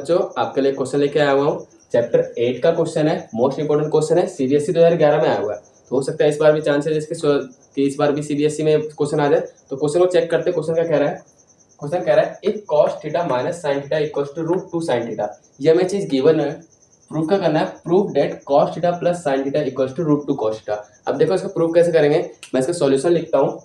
बच्चों, आपके लिए क्वेश्चन लेके आया हुआ हूँ। चैप्टर 8 का क्वेश्चन है, मोस्ट इंपोर्टेंट क्वेश्चन है, सीबीएसई 2011 में आया हुआ है। तो हो सकता है इस बार भी चांस है कि इस बार भी सीबीएसई में क्वेश्चन आ जाए। तो क्वेश्चन को चेक करते, क्वेश्चन क्या कह रहा है। क्वेश्चन कह रहा है if cos theta minus sine theta equals to root 2 sine theta. ये हमें चीज गिवन है, प्रूव क्या करना है। Prove that cos theta plus sine theta equals to root 2 cos theta. अब देखो इसका प्रूव कैसे करेंगे। मैं इसका सॉल्यूशन लिखता हूँ।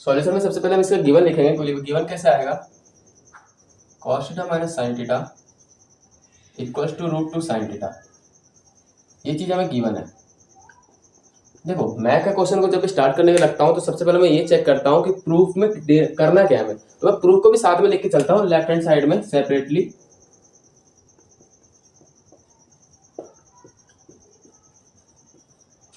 सॉल्यूशन में सबसे पहले हम इसका गिवन लिखेंगे। गिवन कैसे आएगा, cos theta minus sine theta equals to root 2 sine theta. ये चीज हमें गिवन है। देखो मैं का क्वेश्चन को जब स्टार्ट करने लगता हूँ तो सबसे पहले मैं ये चेक करता हूँ कि प्रूफ में करना क्या है। तो मैं प्रूफ को भी साथ में लिख के चलता हूँ लेफ्ट हैंड साइड में सेपरेटली।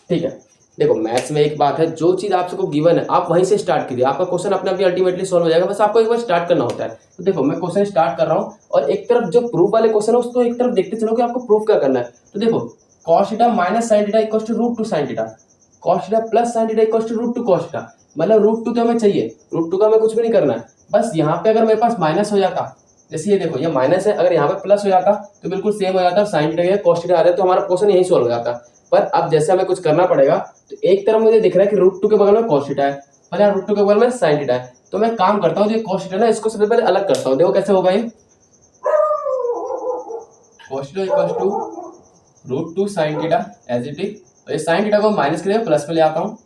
ठीक है, देखो मैथ्स में एक बात है, जो चीज आपको गिवन है आप वहीं से स्टार्ट कीजिए, आपका क्वेश्चन अपने आप ही अल्टीमेटली सॉल्व हो जाएगा। बस आपको एक बार स्टार्ट करना होता है। तो देखो मैं क्वेश्चन स्टार्ट कर रहा हूँ और एक तरफ जो प्रूफ वाले क्वेश्चन है उसको एक तरफ देखते चलो कि आपको प्रूफ क्या करना है। तो देखो cos theta minus sine theta equals to root 2 sine theta, cos theta plus sine theta equals to root 2 cos theta. मतलब रूट 2 तो हमें चाहिए, रूट 2 का हमें कुछ भी नहीं करना है। बस यहाँ पे अगर मेरे पास माइनस हो जाता, जैसे ये देखो ये माइनस है, अगर यहाँ पे प्लस हो जाता तो बिल्कुल सेम हो जाता, साइन थीटा cos थीटा आ रहा है तो हमारा क्वेश्चन यही सॉल्व हो जाता। पर अब जैसे हमें कुछ करना पड़ेगा, तो एक तरफ मुझे दिख रहा है कि रूट 2 के बगल में cos थीटा है और यहाँ रूट 2 के बगल में साइन थीटा है। तो मैं काम करता हूँ, जो cos थीटा ना इसको सबसे पहले अलग करता हूँ। देखो कैसे होगा ये, cos theta equals to root 2 sine theta as it is. तो इस साइन थीटा को माइनस के लिए प्लस में ले आता हूँ,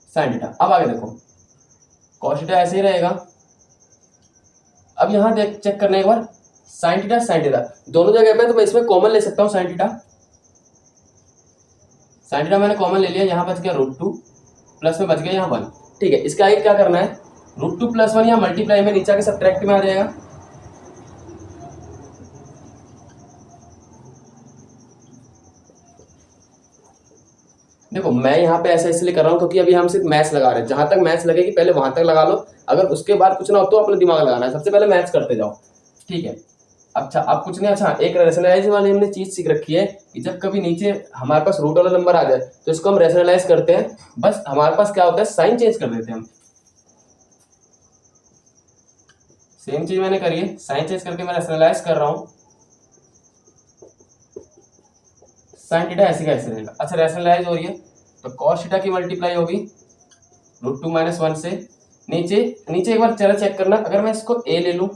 साइन थीटा। अब आगे देखो cos थीटा ऐसे ही रहेगा। अब यहाँ देख चेक करने एक बार, साइन थीटा दोनों जगह पे, तो मैं इसमें कॉमन ले सकता हूँ साइन थीटा मैंने कॉमन ले लिया, यहाँ बच गया रूट 2 प्लस में बच गया यहाँ 1। ठीक है, इसका आगे क्या करना है, रूट 2 प्लस 1 यहाँ मल्टीप्लाई में नीचे के सब्ट्रैक्ट में आ जाएगा। देखो मैं यहाँ पे ऐसा इसलिए कर रहा हूँ क्योंकि अभी हम सिर्फ मैथ्स लगा रहे हैं। जहां तक मैथ्स लगेगी पहले वहां तक लगा लो, अगर उसके बाद कुछ ना हो तो अपना दिमाग लगाना है। सबसे पहले मैथ्स करते जाओ, ठीक है। अच्छा अब कुछ नहीं, अच्छा एक रैशनलाइज वाली हमने चीज सीख रखी है कि जब कभी नीचे हमारे पास रूट वाला नंबर आ जाए तो इसको हम रैशनलाइज करते हैं। बस हमारे पास क्या होता है, साइन चेंज कर देते हैं हम। सेम चीज मैंने करी है, साइन चेंज करके मैं रैशनलाइज कर रहा हूँ। साइन थीटा ऐसे का ऐसे रहेगा। अच्छा रैशनलाइज हो रही है तो cos थीटा की मल्टीप्लाई होगी रूट 2 माइनस 1 से। नीचे नीचे एक बार चलो चेक करना, अगर मैं इसको a ले लूँ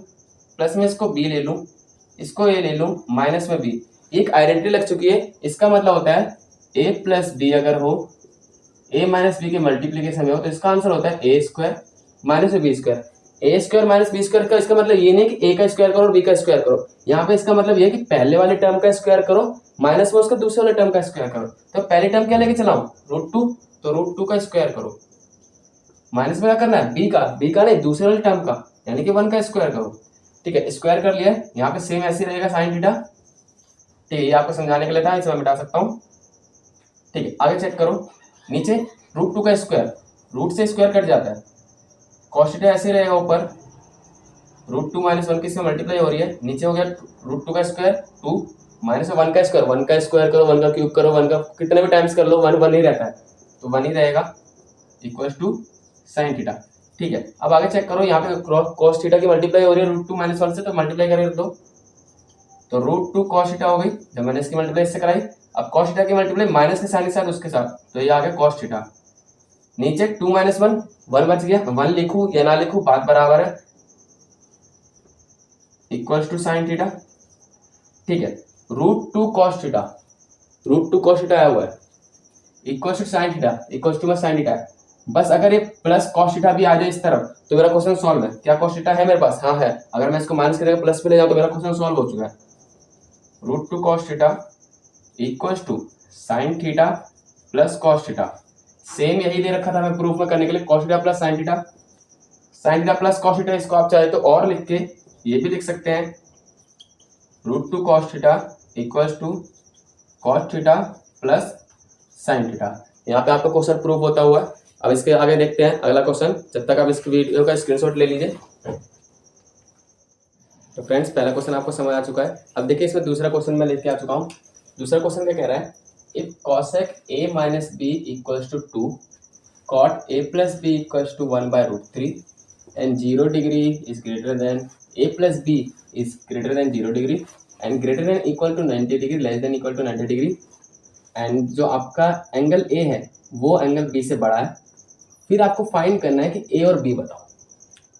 प्लस में इसको b ले लूँ, इसको a ले लूँ माइनस में b, एक आइडेंटिटी लग चुकी है। इसका मतलब होता है a प्लस b अगर हो, a माइनस b के मल्टीप्लीकेशन में हो तो इसका आंसर होता है a square minus b square. A square minus B square का इसका मतलब ये नहीं कि a का स्क्वायर करो और b का स्क्वायर करो। यहाँ पे इसका मतलब ये कि पहले वाले टर्म का स्क्वायर करो माइनस में उसका दूसरे वाले टर्म का स्क्वायर करो। तो पहले टर्म क्या लेके चलाऊं, रूट 2, तो रूट 2 का स्क्वायर करो, माइनस में क्या करना है b का नहीं दूसरे वाले टर्म का, यानी कि 1 का स्क्वायर करो। ठीक है, स्क्वायर कर लिया। यहाँ पे सेम ऐसे रहेगा साइन थीटा। ठीक है, ये आपको समझाने के लिए था, इसे मैं मिटा सकता हूँ। ठीक है, आगे चेक करो, नीचे रूट 2 का स्क्वायर, रूट से स्क्वायर कट जाता है, cos थीटा ऐसे रहेगा ऊपर, रूट 2 माइनस 1 किससे मल्टीप्लाई हो रही है, नीचे हो गया रूट 2 का स्क्वायर 2 माइनस 1 का स्क्वायर, 1 का स्क्वायर करो, 1 का क्यूब करो, 1 का कितने भी टाइम्स कर लो 1 ही रहता है, तो 1 ही रहेगा इक्वल्स टू साइन थीटा। ठीक है, अब आगे चेक करो, यहाँ पे cos थीटा की मल्टीप्लाई हो रही है रूट 2 माइनस 1 से, तो मल्टीप्लाई करके दो तो रूट 2 cos थीटा हो गई। जब मैंने इसकी मल्टीप्लाई इससे कराई, अब cos थीटा की मल्टीप्लाई माइनस के साइन के साथ उसके साथ, तो ये आ गया cos थीटा। नीचे 2 माइनस 1 1 बच गया, 1 लिखूं या ना लिखूं बात बराबर है, इक्वल्स टू साइन थीटा। ठीक है, रूट 2 cos थीटा आया हुआ है, equals to sine theta, equals to में साइन थीटा है। बस अगर ये प्लस cos थीटा भी आ जाए इस तरफ तो मेरा क्वेश्चन सॉल्व है। क्या cos थीटा है मेरे पास, हाँ है। अगर मैं इसको माइनस करके प्लस पे ले जाऊं तो मेरा क्वेश्चन सॉल्व हो चुका है। Root 2 cos theta equals to sine theta plus cos theta. Same यही दे रखा था मैं प्रूफ में करने के लिए, cos theta plus sine theta plus cos theta. इसको आप चाहे तो और लिख के ये भी लिख सकते हैं, root 2 cos theta equals to cos theta plus sine theta. यहाँ पे आपका क्वेश्चन प्रूफ होता हुआ। अब इसके आगे देखते हैं अगला क्वेश्चन, जब तक आप इस वीडियो का स्क्रीनशॉट ले लीजिए। तो फ्रेंड्स पहला क्वेश्चन आपको समझ आ चुका है। अब देखिए इसमें दूसरा क्वेश्चन मैं लेके आ चुका हूँ। दूसरा क्वेश्चन क्या कह रहा है, if cosec a minus B equals to 2, cot a plus B equals to 1 by root 3 and 0 degree is greater than A plus B is greater than 0 degree and greater than equal to 90 degree, less than equal to 90 degree, and जो आपका angle A है वो angle B से बड़ा है। फिर आपको find करना है कि ए और बी बताओ।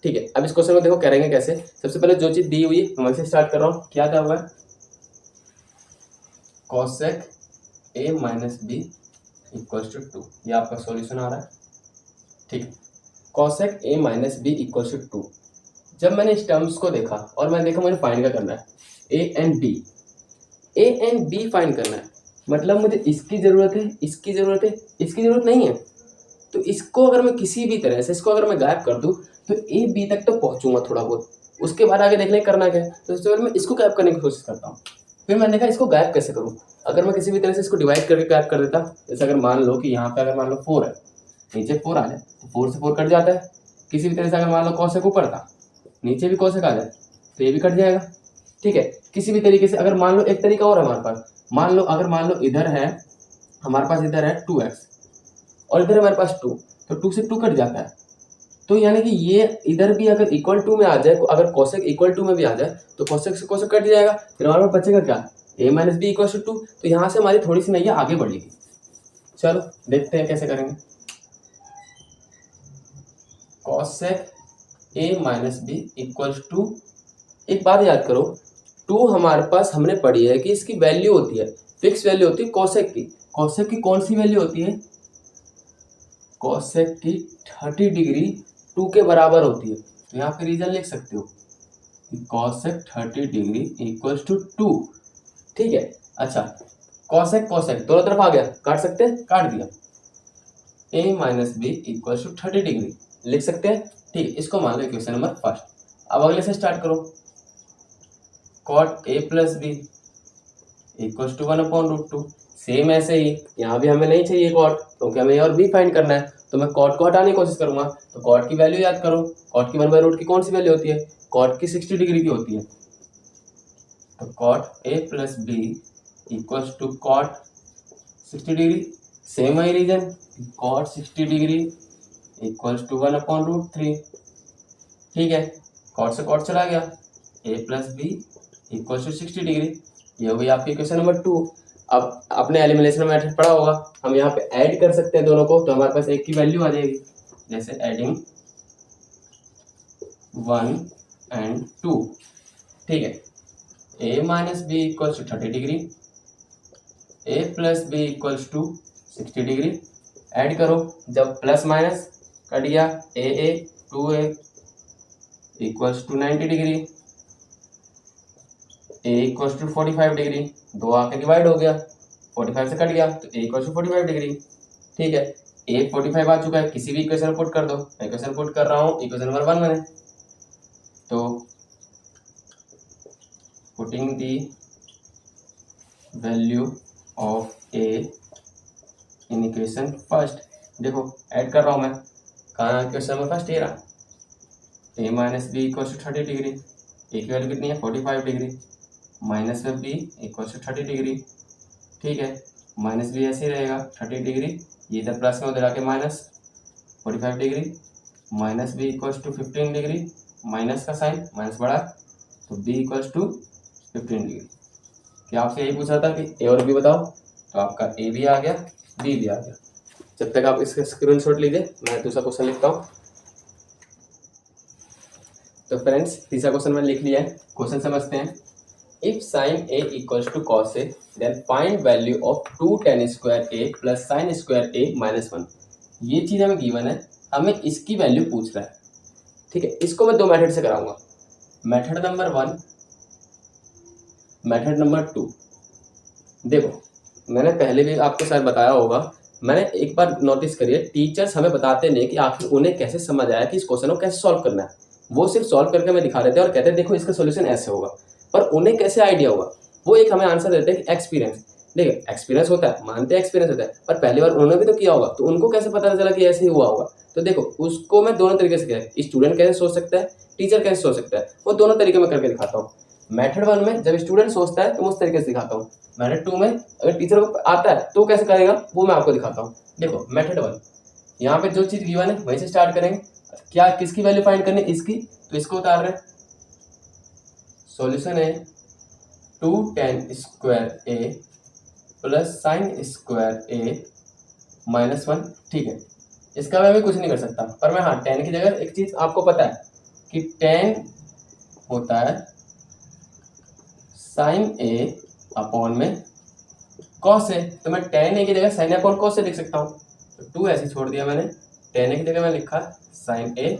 ठीक है, अब इस क्वेश्चन को देखो करेंगे कैसे। सबसे पहले जो चीज दी हुई है मैं वहीं से स्टार्ट कर रहा हूँ। क्या था हुआ है, cosec A minus B equals to 2, ये आपका सॉल्यूशन आ रहा है। ठीक है, cosec A minus B equals to 2। जब मैंने इस टर्म्स को देखा और मैंने देखा मुझे फाइंड क्या करना है, A and B, A and B find करना है। मतलब मुझे इसकी ज़रूरत है, इसकी ज़रूरत है, इसकी ज़रूरत नहीं है। तो इसको अगर मैं किसी भी तरह से इसको अगर मैं गायब कर दूं तो ए बी तक तो पहुंचूंगा थोड़ा बहुत, उसके बाद आगे देखने करना क्या है। तो सबसे पहले मैं इसको गायब करने की कोशिश करता हूँ। फिर मैंने देखा इसको गायब कैसे करूँ। अगर मैं किसी भी तरह से इसको डिवाइड करके गायब कर देता, जैसे अगर मान लो कि यहाँ पे अगर मान लो 4 है, नीचे 4 आ जाए तो 4 से 4 कट जाता है। किसी भी तरह से अगर मान लो कॉसेक ऊपर था, नीचे भी कॉसेक आ जाए तो ये भी कट जाएगा। ठीक है, किसी भी तरीके से अगर मान लो एक तरीका और है हमारे पास, मान लो अगर मान लो इधर है हमारे पास, इधर है 2x और इधर हमारे पास 2, तो 2 से 2 कट जाता है। तो यानी कि ये इधर भी अगर इक्वल टू में आ जाए, अगर कॉसेक इक्वल टू में भी आ जाए तो कॉसेक से कॉसेक कट जाएगा। फिर हमारे पास बचेगा क्या, a minus B equal to 2। तो यहाँ से हमारी थोड़ी सी नैया आगे बढ़ेगी। चलो देखते हैं कैसे करेंगे। Cosec a minus B equal to, एक बात याद करो, 2 हमारे पास हमने पढ़ी है कि इसकी वैल्यू होती है, फिक्स वैल्यू होती है कॉसेक की। कॉसेक की कौन सी वैल्यू होती है, कॉसेक की 30 डिग्री 2 के बराबर होती है। तो यहाँ पे रीजन लिख सकते हो कि कॉसेक 30 डिग्री इक्वल्स टू 2। ठीक है, अच्छा कॉसेक कॉसेक दोनों तरफ आ गया, काट सकते हैं, काट दिया। a minus B equals to 30 degree लिख सकते हैं। ठीक है, इसको मान लो इक्वेशन नंबर फर्स्ट। अब अगले से स्टार्ट करो, cot a plus B equals to 1/√2। Same ऐसे ही यहाँ भी हमें नहीं चाहिए कॉट, क्योंकि हमें और बी फाइंड करना है। तो मैं कॉट को हटाने की कोशिश करूंगा। तो कॉट की वैल्यू याद करो, कॉट की 1/√2 की कौन सी वैल्यू होती है, कॉट की 60 डिग्री की होती है। तो cot a plus B equals to cot 60 degree. Same वही reason, cot 60 degree equals to 1/√3। ठीक है, कॉट से कॉट चला गया, a plus B equals to 60 degree. ये हो गई आपकी इक्वेशन नंबर 2। अब आपने एलिमिनेशन मेथड पढ़ा होगा, हम यहाँ पे ऐड कर सकते हैं दोनों को, तो हमारे पास एक की वैल्यू आ जाएगी। जैसे एडिंग 1 एंड 2। ठीक है, a minus B equals to 30 degree, a plus B equals to 60 degree. Add करो, जब प्लस माइनस कट गया, a 2a equals to 90 degree, a equals to 45 degree. 2 आके डिवाइड हो गया, 45 से कट गया तो a इक्वल्स टू 45 डिग्री। ठीक है, a 45 आ चुका है, किसी भी इक्वेशन पुट कर दो। मैं इक्वेशन पुट कर रहा हूँ इक्वेशन नंबर 1 में। तो putting the value of a in equation first, देखो ऐड कर रहा हूँ मैं, कहाँ इक्वेशन नंबर फर्स्ट ये रहा, a minus B equals to 30 degree, a की वैल्यू कितनी है 45 डिग्री, माइनस में b इक्वल्स टू 30 डिग्री। ठीक है, माइनस भी ऐसे ही रहेगा 30 डिग्री, ये इधर प्लस में उधर आके minus 45 degree, minus B equals to 15 degree, minus का साइन माइनस बढ़ा तो b इक्वल्स टू 15 डिग्री। क्या आपसे यही पूछा था कि a और b बताओ, तो आपका a भी आ गया, b भी आ गया। जब तक आप इसका स्क्रीनशॉट लीजिए, मैं दूसरा क्वेश्चन लिखता हूँ। तो फ्रेंड्स तीसरा क्वेश्चन मैंने लिख लिया है, क्वेश्चन समझते हैं। If sine a equals to cos a then find value of 2 tan square a plus sine square a minus 1। ये चीज़ हमें गिवन है, हमें इसकी वैल्यू पूछ रहा है। ठीक है, इसको मैं 2 मेथड से कराऊंगा, मेथड नंबर 1, मेथड नंबर 2। देखो मैंने पहले भी आपको शायद बताया होगा, मैंने एक बार नोटिस करिए, टीचर्स हमें बताते नहीं कि आखिर उन्हें कैसे समझ आया कि इस क्वेश्चन को कैसे सॉल्व करना है। वो सिर्फ सॉल्व करके हमें दिखा देते हैं और कहते हैं देखो इसका सोल्यूशन ऐसे होगा, पर उन्हें कैसे आइडिया होगा, वो एक हमें आंसर देते हैं कि एक्सपीरियंस। देखिए एक्सपीरियंस होता है, मानते हैं एक्सपीरियंस होता है, पर पहली बार उन्होंने भी तो किया होगा, तो उनको कैसे पता चला कि ऐसे ही हुआ होगा। तो देखो उसको मैं दोनों तरीके से किया, स्टूडेंट कैसे सोच सकता है, टीचर कैसे सोच सकता है, वो दोनों तरीके में करके दिखाता हूँ। मेथड 1 में जब स्टूडेंट सोचता है तो उस तरीके से दिखाता हूँ। मेथड 2 में अगर टीचर को आता है तो कैसे करेगा वो मैं आपको दिखाता हूँ। देखो मेथड 1, यहाँ पे जो चीज़ गिवन है वहीं से स्टार्ट करेंगे। क्या किसकी वैल्यू फाइंड करनी है, इसकी, तो इसको उतार रहे हैं। सॉल्यूशन है 2 tan स्क्वायर ए प्लस साइन स्क्वायर ए -1। ठीक है, इसका मैं भी कुछ नहीं कर सकता, पर मैं हाँ tan की जगह एक चीज आपको पता है कि tan होता है साइन ए अपॉन में कॉस ए, तो मैं tan ए की जगह sign A upon cos A लिख सकता हूँ। तो 2 ऐसे छोड़ दिया मैंने, tan ए की जगह मैं लिखा साइन ए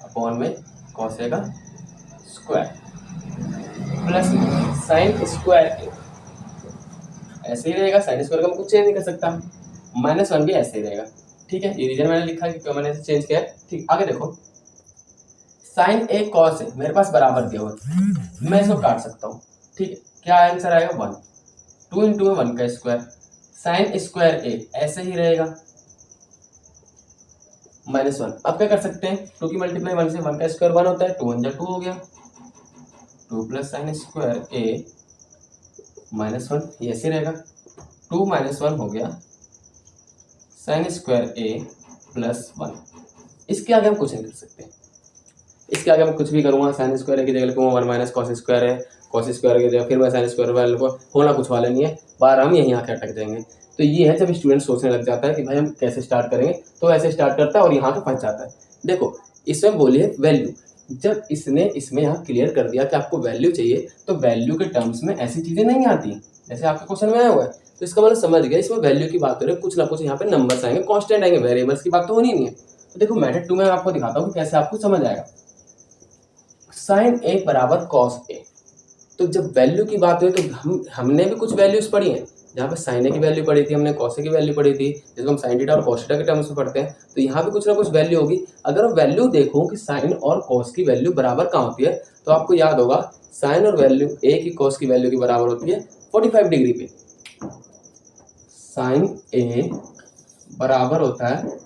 अपॉन में कॉस ए का स्क्वायर प्लस साइन स्क्वायर ए, ऐसे ही रहेगा, साइन स्क्वायर का मैं कुछ चेंज नहीं कर सकता, -1 भी ऐसे ही रहेगा। ठीक है, ये रीजन मैंने लिखा कि क्यों मैंने चेंज किया। ठीक, आगे देखो, साइन ए कॉस ए मेरे पास बराबर दिया हुआ है, मैं इसको काट सकता हूँ। ठीक है, क्या आंसर आएगा 1, 2 इंटू 1 का स्क्वायर, साइन स्क्वायर ए ऐसे ही रहेगा -1। अब क्या कर सकते हैं, 2 की मल्टीप्लाई 1 से, 1 का स्क्वायर 1 होता है, 2 1 जा 2 हो गया, 2 प्लस साइन स्क्वायर ए -1, ये ऐसे रहेगा, 2 -1 हो गया साइन स्क्वायर ए प्लस 1। इसके आगे हम कुछ नहीं कर सकते, इसके आगे मैं कुछ भी करूँगा, साइन स्क्वायर ए की जगह लिखूँगा 1 माइनस कॉस स्क्वायर है, कॉस स्क्वायर की जगह फिर मैं साइन स्क्वायर वाले को, होना कुछ वाला नहीं है, बार हम यहीं आके अटक जाएंगे। तो ये है जब स्टूडेंट सोचने लग जाता है कि भाई हम कैसे स्टार्ट करेंगे, तो ऐसे स्टार्ट करता है और यहाँ पे फंस जाता है। देखो इसमें बोलिए वैल्यू, जब इसने इसमें यहाँ क्लियर कर दिया कि आपको वैल्यू चाहिए, तो वैल्यू के टर्म्स में ऐसी चीज़ें नहीं आती जैसे आपके क्वेश्चन में आया हुआ है। तो इसका मतलब समझ गया, इसमें वैल्यू की बात हो रही है, कुछ ना कुछ यहाँ पे नंबर्स आएंगे, कॉन्स्टेंट आएंगे, वेरिएबल्स की बात तो होनी नहीं है। तो देखो मेथड 2 में आपको दिखाता हूँ कि कैसे आपको समझ आएगा। साइन ए बराबर कॉस ए, तो जब वैल्यू की बात हुई तो हमने भी कुछ वैल्यूज पढ़ी हैं, जहाँ पे साइन ए की वैल्यू पढ़ी थी हमने, कॉस ए की वैल्यू पढ़ी थी, जिसको हम साइन थीटा और कॉस थीटा के टर्म्स में पढ़ते हैं। तो यहाँ पे कुछ ना कुछ वैल्यू होगी। अगर वैल्यू देखो कि साइन और कॉस की वैल्यू बराबर कहाँ होती है, तो आपको याद होगा साइन और वैल्यू ए की कॉस की वैल्यू की बराबर होती है 45 डिग्री पे। साइन ए बराबर होता है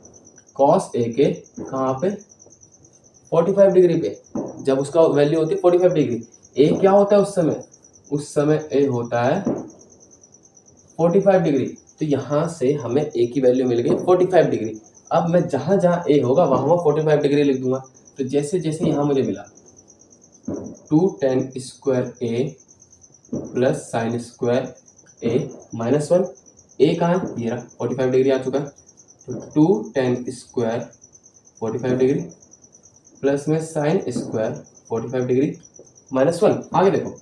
कॉस ए के कहाँ पे, 45 डिग्री पे, जब उसका वैल्यू होती है 45 डिग्री। ए क्या होता है उस समय ए होता है 45 डिग्री। तो यहाँ से हमें ए की वैल्यू मिल गई 45 डिग्री। अब मैं जहाँ जहाँ ए होगा वहाँ वहाँ 45 डिग्री लिख दूंगा। तो जैसे जैसे यहाँ मुझे मिला 2 tan स्क्वायर ए प्लस साइन स्क्वायर ए -1, ए कहाँ है, ये रहा 45 डिग्री आ चुका है। तो 2 tan स्क्वायर 45 डिग्री प्लस में साइन स्क्वायर 45 डिग्री -1। आगे देखो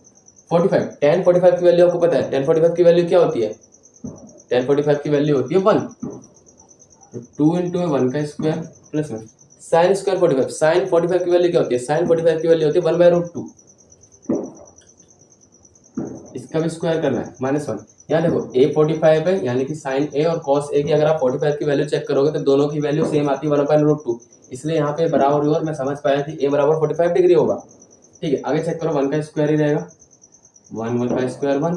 45, tan 45 की वैल्यू आपको पता है, tan 45 की वैल्यू क्या होती है, tan 45 की वैल्यू होती है 1। तो 2 इंटू 1 का स्क्वायर प्लस में साइन स्क्वायर 45, साइन 45 की वैल्यू क्या होती है, साइन 45 की वैल्यू होती है 1/√2। इसका भी स्क्वायर करना है -1। यहाँ देखो a 45 है, यानी कि साइन a और कॉस a की अगर आप 45 की वैल्यू चेक करोगे तो दोनों की वैल्यू सेम आती है 1/√2, इसलिए यहाँ पे बराबर हुआ और मैं समझ पाया कि a बराबर 45 डिग्री होगा। ठीक है, आगे चेक करो 1 का स्क्वायर ही रहेगा, 1 का स्क्वायर 1,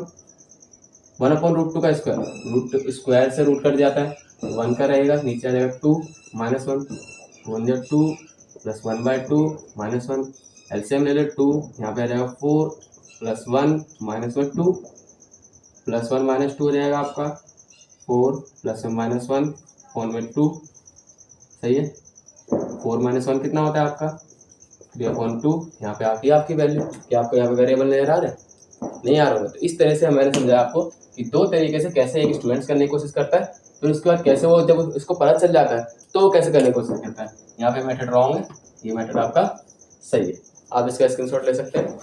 1/√2 का स्क्वायर, रूट स्क्वायर से रूट कट जाता है, 1 का रहेगा, नीचे आ जाएगा 2 -1, 1 जा 2 प्लस 1/2 -1, एलसीएम ले लो 2, यहाँ पे आ जाएगा 4 प्लस 1 -1 2 प्लस 1 -2 हो जाएगा आपका 4 प्लस 1 4 में 2, सही है। 4 -1 कितना होता है आपका 3/2। यहाँ पे आती है आपकी वैल्यू। क्या आपको यहाँ पे वेरिएबल नजर आ रहा है, नहीं आ रहा होगा। तो इस तरह से मैंने समझाया आपको कि 2 तरीके से कैसे एक स्टूडेंट्स करने की कोशिश करता है, फिर उसके बाद कैसे वो जब इसको पता चल जाता है तो वो कैसे करने की कोशिश करता है। यहाँ पे मेथड रॉन्ग है, ये मेथड आपका सही है, आप इसका स्क्रीनशॉट ले सकते हैं।